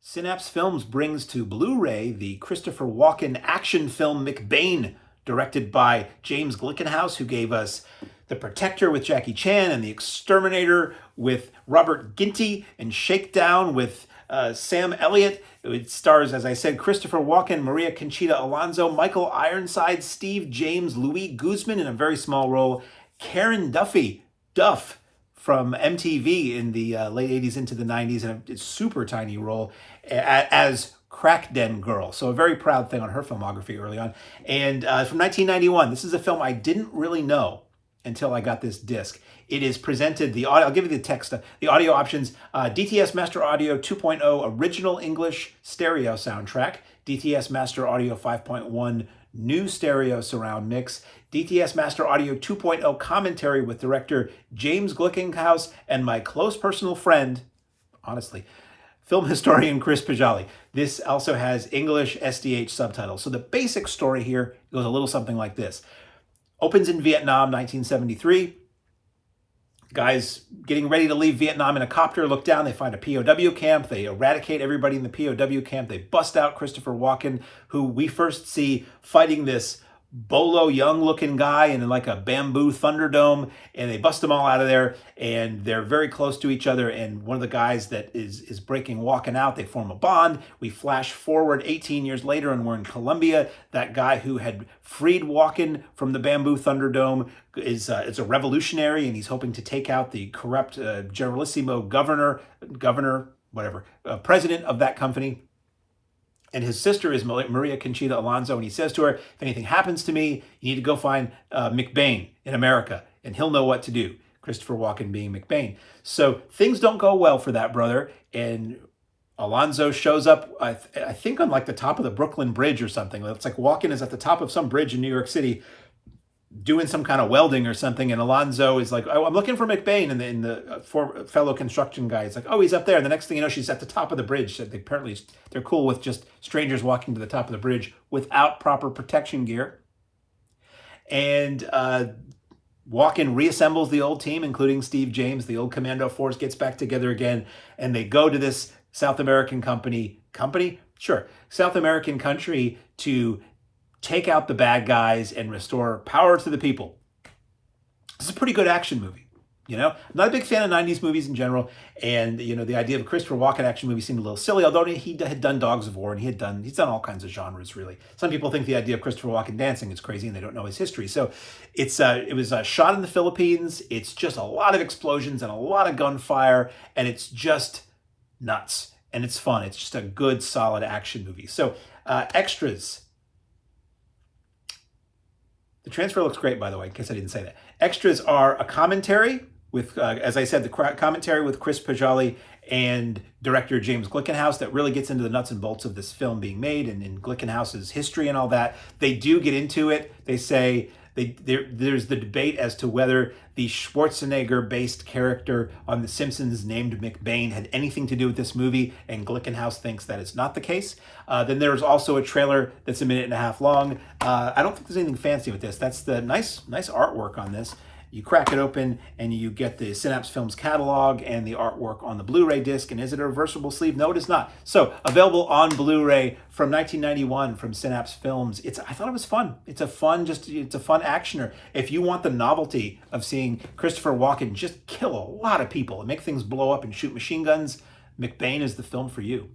Synapse Films brings to Blu-ray the Christopher Walken action film McBain, directed by James Glickenhaus, who gave us The Protector with Jackie Chan and The Exterminator with Robert Ginty and Shakedown with Sam Elliott. It stars, as I said, Christopher Walken, Maria Conchita Alonso, Michael Ironside, Steve James, Louis Guzman in a very small role, Karen Duff from MTV in the late 80s into the 90s, and a super tiny role as Crack Den Girl. So a very proud thing on her filmography early on. And from 1991, this is a film I didn't really know until I got this disc. It is presented, I'll give you the text, the audio options, DTS Master Audio 2.0 Original English Stereo Soundtrack, DTS Master Audio 5.1 New Stereo Surround Mix, DTS Master Audio 2.0 Commentary with director James Glickenhaus and my close personal friend, honestly, film historian Chris Pajali. This also has English SDH subtitles. So the basic story here goes a little something like this. Opens in Vietnam, 1973. Guys getting ready to leave Vietnam in a copter look down. They find a POW camp. They eradicate everybody in the POW camp. They bust out Christopher Walken, who we first see fighting this bolo young-looking guy in like a bamboo Thunderdome, and they bust them all out of there, and they're very close to each other, and one of the guys that is breaking Walken out, they form a bond. We flash forward 18 years later, and we're in Colombia. That guy who had freed Walken from the bamboo Thunderdome is a revolutionary, and he's hoping to take out the corrupt Generalissimo president of that company. And his sister is Maria Conchita Alonso, and he says to her, if anything happens to me, you need to go find McBain in America, and he'll know what to do. Christopher Walken being McBain. So things don't go well for that brother, and Alonso shows up, I think on like the top of the Brooklyn Bridge or something. It's like Walken is at the top of some bridge in New York City doing some kind of welding or something, and Alonso is like, oh, I'm looking for McBain, and the fellow construction guy is like, oh, he's up there, and the next thing you know, she's at the top of the bridge. So they're cool with just strangers walking to the top of the bridge without proper protection gear. And Walken reassembles the old team, including Steve James. The old Commando Force gets back together again, and they go to this South American South American country to take out the bad guys and restore power to the people. This is a pretty good action movie. I'm not a big fan of 90s movies in general, and the idea of a Christopher Walken action movie seemed a little silly, although he had done Dogs of War, and he's done all kinds of genres, really. Some people think the idea of Christopher Walken dancing is crazy, and they don't know his history. So it was shot in the Philippines. It's just a lot of explosions and a lot of gunfire, and it's just nuts, and it's fun. It's just a good, solid action movie. So extras. The transfer looks great, by the way, in case I didn't say that. Extras are a commentary with, as I said, the commentary with Chris Pajali and director James Glickenhaus that really gets into the nuts and bolts of this film being made and Glickenhaus's history and all that. They do get into it. They say there's the debate as to whether the Schwarzenegger-based character on The Simpsons named McBain had anything to do with this movie, and Glickenhaus thinks that is not the case. Then there's also a trailer that's 1.5 minutes long. I don't think there's anything fancy with this. That's the nice artwork on this. You crack it open and you get the Synapse Films catalog and the artwork on the Blu-ray disc. And is it a reversible sleeve? No, it is not. So available on Blu-ray from 1991 from Synapse Films. I thought it was fun. It's a fun actioner. If you want the novelty of seeing Christopher Walken just kill a lot of people and make things blow up and shoot machine guns, McBain is the film for you.